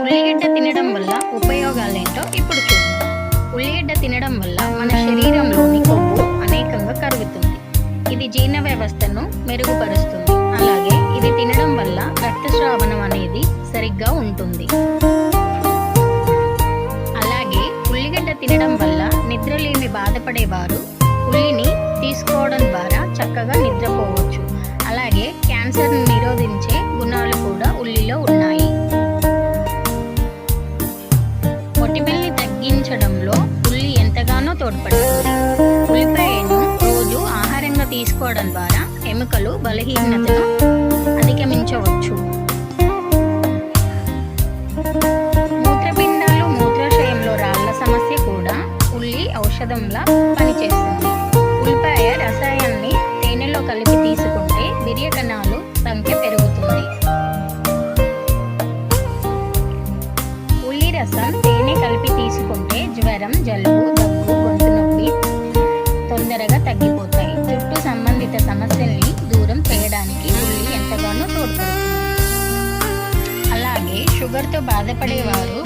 ఉల్లిగడ్డ తినడం వల్ల ఉపయోగాలేంటో ఇప్పుడు చూద్దాం. ఉల్లిగడ్డ తినడం వల్ల మన శరీరంలోని కొవ్వు అనేకంగా కరుగుతుంది. ఇది జీర్ణ వ్యవస్థను మెరుగుపరుస్తుంది. అలాగే ఇది తినడం వల్ల రక్తస్రావణం అనేది సరిగ్గా ఉంటుంది. అలాగే ఉల్లిగడ్డ తినడం వల్ల నిద్రలేమి బాధపడేవారు ఉల్లిని తీసుకోవడం ద్వారా చక్కగా నిద్రపోవచ్చు. అలాగే క్యాన్సర్ను నిరోధించే గుణాలు కూడా ఉల్లిలో ఉన్నాయి. మొటిమల్ని తగ్గించడంలో ఉల్లి ఎంతగానో తోడ్పడుతుంది. ఉల్లిపాయను రోజు ఆహారంగా తీసుకోవడం ద్వారా ఎముకలు బలహీనతను అధిగమించవచ్చు. మూత్రపిండాలు, మూత్రాశయంలో రాళ్ల సమస్య కూడా ఉల్లి ఔషధంలా పనిచేస్తుంది. ఉల్లిపాయ రసాయనాన్ని తేనెలో కలిపి తీసుకుంటే వీర్య కణాలు సంఖ్య పెరుగుతుంది. ఉల్లి రసం తేనె కలిపి తీసుకుంటే జ్వరం, జలుబు, దగ్గు, గొంతు నొప్పి తొందరగా తగ్గిపోతాయి. జుట్టు సంబంధిత సమస్యల్ని దూరం చేయడానికి ఉల్లి ఎంతగానో తోడ్పడుతుంది. అలాగే షుగర్తో బాధపడేవారు